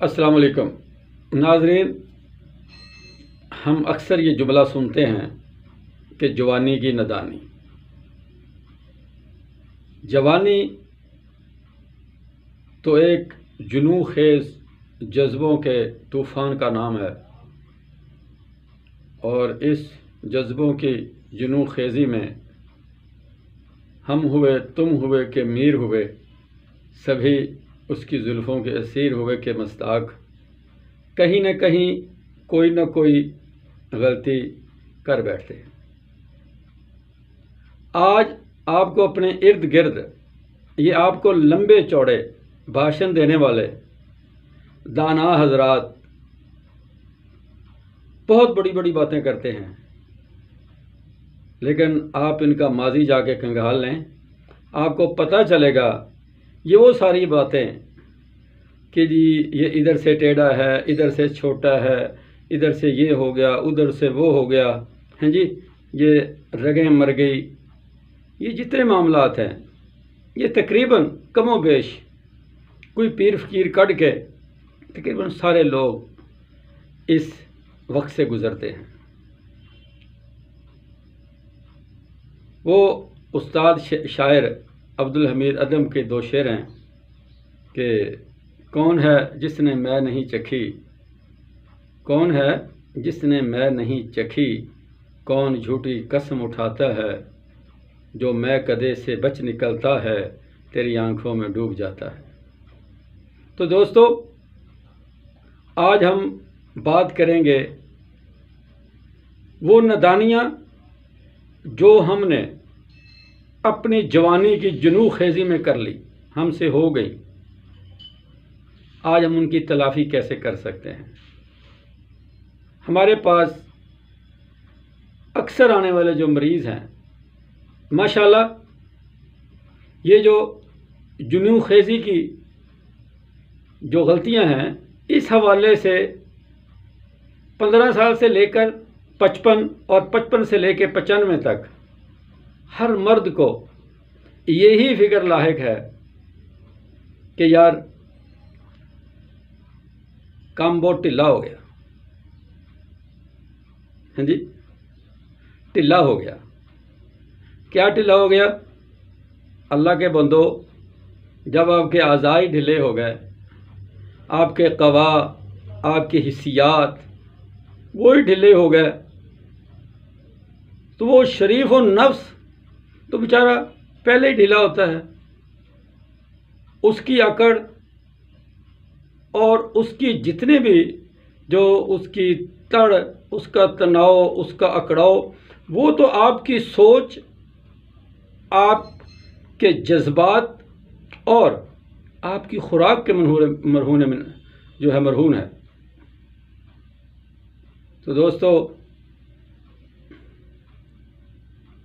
السلام علیکم ناظرین، ہم اکثر یہ جملہ سنتے ہیں کہ جوانی کی نادانی۔ جوانی تو ایک جنون خیز جذبوں کے طوفان کا نام ہے، اور اس جذبوں کی جنون خیزی میں ہم ہوئے، تم ہوئے کہ میر ہوئے، سبھی اس کی زلفوں کے اسیر ہوئے کہ مستاق، کہیں نہ کہیں کوئی نہ کوئی غلطی کر بیٹھتے ہیں۔ آج آپ کو اپنے ارد گرد یہ آپ کو لمبے چوڑے بھاشن دینے والے دانا حضرات بہت بڑی بڑی باتیں کرتے ہیں، لیکن آپ ان کا ماضی جا کے کنگال لیں، آپ کو پتہ چلے گا یہ وہ ساری باتیں کہ جی یہ ادھر سے ٹیڑھا ہے، ادھر سے چھوٹا ہے، ادھر سے یہ ہو گیا، ادھر سے وہ ہو گیا، ہیں جی یہ رگیں مر گئی، یہ جتنے معاملات ہیں یہ تقریباً کم و بیش کوئی پیر فقیر کٹ کے تقریباً سارے لوگ اس وقت سے گزرتے ہیں۔ وہ استاد شاعر عبدالحمید ادم کے دو شعر ہیں کہ کون ہے جس نے میں نہیں چکھی، کون ہے جس نے میں نہیں چکھی، کون جھوٹی قسم اٹھاتا ہے، جو میں کدے سے بچ نکلتا ہے تیری آنکھوں میں ڈوب جاتا ہے۔ تو دوستو، آج ہم بات کریں گے وہ نادانیاں جو ہم نے اپنی جوانی کی جنون خیزی میں کر لی، ہم سے ہو گئی، آج ہم ان کی تلافی کیسے کر سکتے ہیں۔ ہمارے پاس اکثر آنے والے جو مریض ہیں، ماشاءاللہ یہ جو جنون خیزی کی جو غلطیاں ہیں، اس حوالے سے 15 سال سے لے کر 55 اور 55 سے لے کے 95 تک ہر مرد کو یہی فکر لاحق ہے کہ یار کام بہت ٹھلا ہو گیا، ہاں جی ٹھلا ہو گیا۔ کیا ٹھلا ہو گیا؟ اللہ کے بندو، جب آپ کے اعضاء ڈھلے ہو گئے، آپ کے قوا، آپ کی حسیات وہی ڈھلے ہو گئے، تو وہ شریف و نفس تو بیچارہ پہلے ہی ڈھیلا ہوتا ہے، اس کی اکڑ اور اس کی جتنے بھی جو اس کی تڑ، اس کا تناؤ، اس کا اکڑاؤ، وہ تو آپ کی سوچ، آپ کے جذبات اور آپ کی خوراک کے مرہون میں جو ہے مرہون ہے۔ تو دوستو،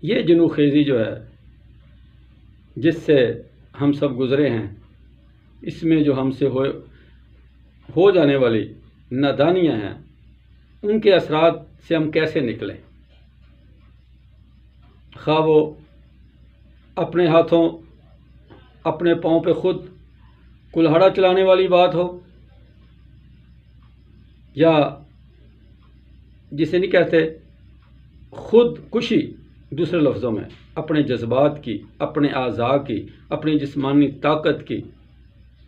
یہ جنون خیزی جو ہے جس سے ہم سب گزرے ہیں، اس میں جو ہم سے ہو جانے والی نادانیاں ہیں، ان کے اثرات سے ہم کیسے نکلیں؟ خواہ وہ اپنے ہاتھوں اپنے پاؤں پہ خود کلہاڑا چلانے والی بات ہو، یا جسے نہیں کہتے خود کشی، دوسرے لفظوں میں اپنے جذبات کی، اپنے اعضاء کی، اپنی جسمانی طاقت کی،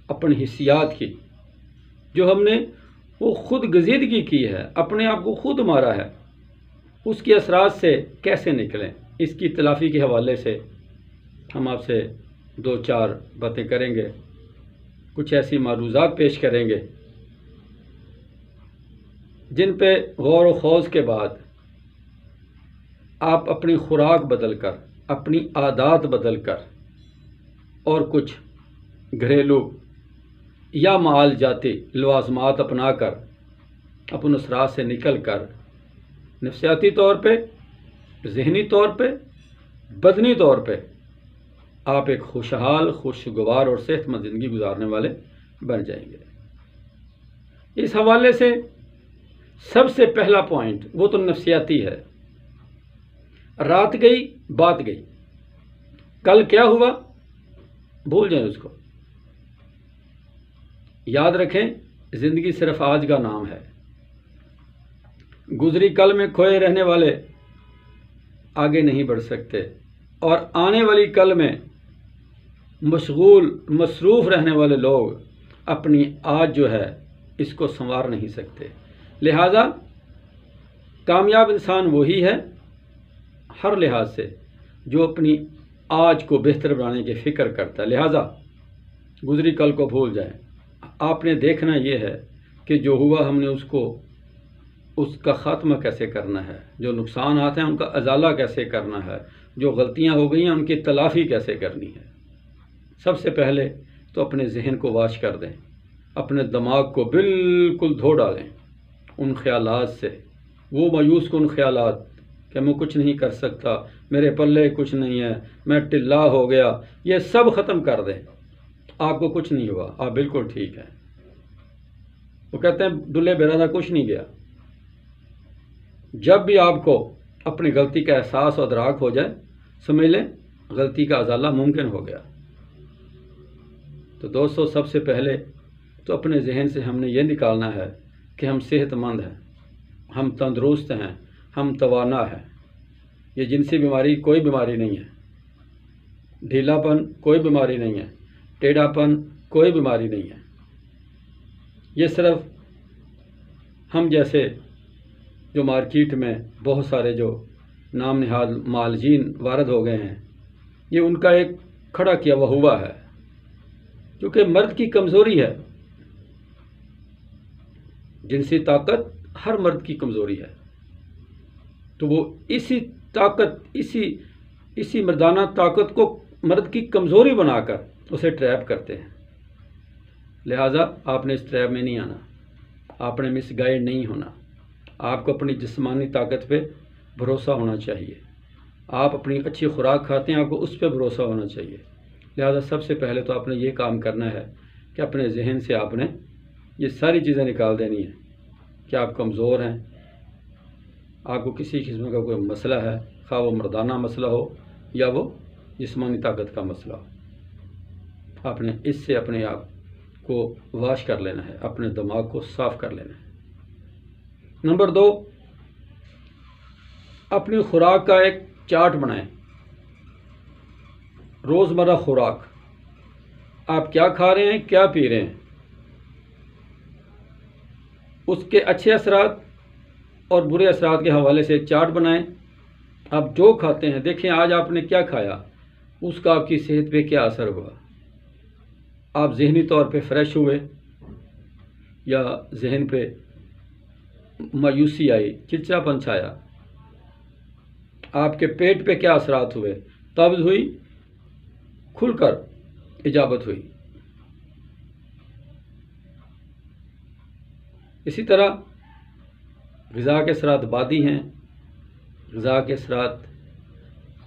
اپنی حسیات کی، جو ہم نے وہ خود گزیدگی کی ہے، اپنے آپ کو خود مارا ہے، اس کے اثرات سے کیسے نکلیں؟ اس کی تلافی کے حوالے سے ہم آپ سے 2-4 باتیں کریں گے، کچھ ایسی معروضات پیش کریں گے جن پہ غور و خوض کے بعد آپ اپنی خوراک بدل کر، اپنی عادات بدل کر، اور کچھ گھریلو یا معال جاتی لوازمات اپنا کر، اپنے اثرات سے نکل کر نفسیاتی طور پہ، ذہنی طور پہ، بدنی طور پہ آپ ایک خوشحال، خوشگوار اور صحت مند زندگی گزارنے والے بن جائیں گے۔ اس حوالے سے سب سے پہلا پوائنٹ وہ تو نفسیاتی ہے۔ رات گئی، بات گئی، کل کیا ہوا بھول جائیں، اس کو یاد رکھیں زندگی صرف آج کا نام ہے۔ گزری کل میں کھوئے رہنے والے آگے نہیں بڑھ سکتے، اور آنے والی کل میں مصروف رہنے والے لوگ اپنی آج جو ہے اس کو سنوار نہیں سکتے۔ لہذا کامیاب انسان وہی ہے ہر لحاظ سے جو اپنی آج کو بہتر بنانے کی فکر کرتا ہے۔ لہذا گزری کل کو بھول جائیں۔ آپ نے دیکھنا یہ ہے کہ جو ہوا ہم نے اس کا خاتمہ کیسے کرنا ہے، جو نقصانات ہیں ان کا ازالہ کیسے کرنا ہے، جو غلطیاں ہو گئی ہیں ان کی تلافی کیسے کرنی ہے۔ سب سے پہلے تو اپنے ذہن کو واش کر دیں، اپنے دماغ کو بالکل دھو ڈالیں ان خیالات سے، وہ مایوس کن خیالات کہ میں کچھ نہیں کر سکتا، میرے پلے کچھ نہیں ہے، میں ٹلا ہو گیا، یہ سب ختم کر دیں۔ آپ کو کچھ نہیں ہوا، آپ بالکل ٹھیک ہیں۔ وہ کہتے ہیں دلہے برادہ کچھ نہیں گیا۔ جب بھی آپ کو اپنی غلطی کا احساس اور ادراک ہو جائے، سمجھ لیں غلطی کا ازالہ ممکن ہو گیا۔ تو دوستو، سب سے پہلے تو اپنے ذہن سے ہم نے یہ نکالنا ہے کہ ہم صحت مند ہیں، ہم تندرست ہیں، ہم توانا ہیں۔ یہ جنسی بیماری کوئی بیماری نہیں ہے، ڈھیلا پن کوئی بیماری نہیں ہے، ٹیڑھا پن کوئی بیماری نہیں ہے۔ یہ صرف ہم جیسے جو مارکیٹ میں بہت سارے جو نام نہاد معالجین وارد ہو گئے ہیں، یہ ان کا ایک کھڑا کیا ہوا ہے، کیونکہ مرد کی کمزوری ہے۔ جنسی طاقت ہر مرد کی کمزوری ہے، تو وہ اسی طاقت اسی مردانہ طاقت کو مرد کی کمزوری بنا کر اسے ٹریپ کرتے ہیں۔ لہٰذا آپ نے اس ٹریپ میں نہیں آنا، آپ نے مس گائیڈ نہیں ہونا۔ آپ کو اپنی جسمانی طاقت پہ بھروسہ ہونا چاہیے۔ آپ اپنی اچھی خوراک کھاتے ہیں، آپ کو اس پہ بھروسہ ہونا چاہیے۔ لہٰذا سب سے پہلے تو آپ نے یہ کام کرنا ہے کہ اپنے ذہن سے آپ نے یہ ساری چیزیں نکال دینی ہیں کہ آپ کمزور ہیں، آپ کو کسی قسم کا کوئی مسئلہ ہے، خواہ وہ مردانہ مسئلہ ہو یا وہ جسمانی طاقت کا مسئلہ ہو۔ آپ نے اس سے اپنے آپ کو واش کر لینا ہے، اپنے دماغ کو صاف کر لینا ہے۔ نمبر 2، اپنی خوراک کا ایک چارٹ بنائیں۔ روزمرہ خوراک، آپ کیا کھا رہے ہیں، کیا پی رہے ہیں، اس کے اچھے اثرات اور برے اثرات کے حوالے سے ایک چارٹ بنائیں۔ آپ جو کھاتے ہیں دیکھیں آج آپ نے کیا کھایا، اس کا آپ کی صحت پہ کیا اثر ہوا۔ آپ ذہنی طور پہ فریش ہوئے یا ذہن پہ مایوسی آئی، چڑچڑا پن چھایا، آپ کے پیٹ پہ کیا اثرات ہوئے، قبض ہوئی، کھل کر اجابت ہوئی۔ اسی طرح غذا کے اثرات بادی ہیں، غذا کے اثرات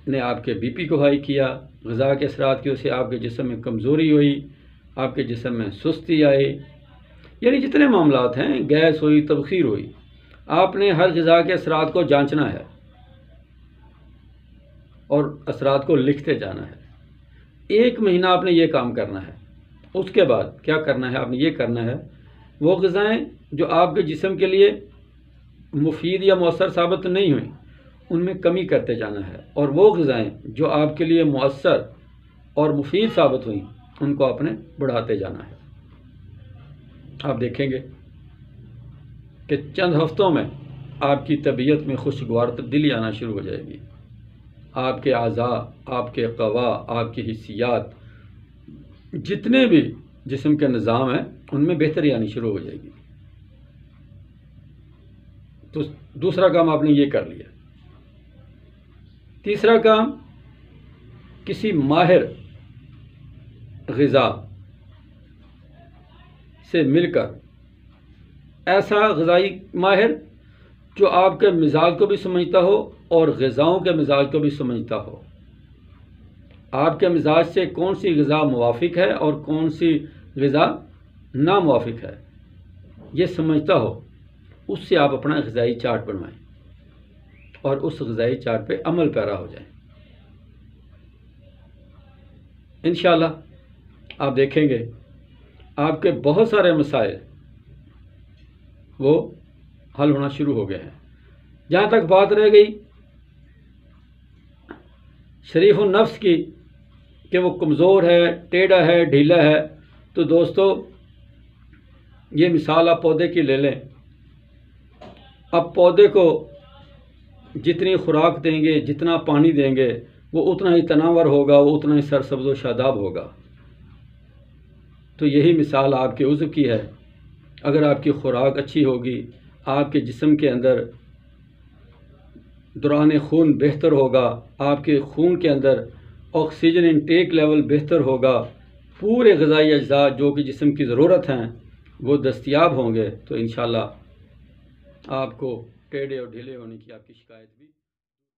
نے آپ کے بی پی کو ہائی کیا، غذا کے اثرات کی وجہ سے آپ کے جسم میں کمزوری ہوئی، آپ کے جسم میں سستی آئی، یعنی جتنے معاملات ہیں، گیس ہوئی، تبخیر ہوئی۔ آپ نے ہر غذا کے اثرات کو جانچنا ہے اور اثرات کو لکھتے جانا ہے۔ 1 مہینہ آپ نے یہ کام کرنا ہے۔ اس کے بعد کیا کرنا ہے، آپ نے یہ کرنا ہے وہ غذائیں جو آپ کے جسم کے لیے مفید یا مؤثر ثابت نہیں ہوئیں ان میں کمی کرتے جانا ہے، اور وہ غذائیں جو آپ کے لیے مؤثر اور مفید ثابت ہوئیں ان کو آپ نے بڑھاتے جانا ہے۔ آپ دیکھیں گے کہ چند ہفتوں میں آپ کی طبیعت میں خوشگوار تبدیلی آنا شروع ہو جائے گی۔ آپ کے اعضاء، آپ کے قوا، آپ کی حسیات، جتنے بھی جسم کے نظام ہیں ان میں بہتری آنی شروع ہو جائے گی۔ تو دوسرا کام آپ نے یہ کر لیا۔ تیسرا کام، کسی ماہر غذا سے مل کر، ایسا غذائی ماہر جو آپ کے مزاج کو بھی سمجھتا ہو اور غذاؤں کے مزاج کو بھی سمجھتا ہو، آپ کے مزاج سے کون سی غذا موافق ہے اور کون سی غذا ناموافق ہے یہ سمجھتا ہو، اس سے آپ اپنا غذائی چارٹ بنوائیں اور اس غذائی چارٹ پہ عمل پیرا ہو جائیں۔ انشاءاللہ آپ دیکھیں گے آپ کے بہت سارے مسائل وہ حل ہونا شروع ہو گئے ہیں۔ جہاں تک بات رہ گئی شریف النفس کی کہ وہ کمزور ہے، ٹیڑھا ہے، ڈھیلا ہے، تو دوستو یہ مثال آپ پودے کی لے لیں۔ اب پودے کو جتنی خوراک دیں گے، جتنا پانی دیں گے، وہ اتنا ہی تناور ہوگا، وہ اتنا ہی سرسبز و شاداب ہوگا۔ تو یہی مثال آپ کے عضو کی ہے۔ اگر آپ کی خوراک اچھی ہوگی، آپ کے جسم کے اندر دوران خون بہتر ہوگا، آپ کے خون کے اندر آکسیجن انٹیک لیول بہتر ہوگا، پورے غذائی اجزاء جو کہ جسم کی ضرورت ہیں وہ دستیاب ہوں گے، تو انشاءاللہ آپ کو ٹیڑھے اور ڈھیلے ہونے کی آپ کی شکایت بھی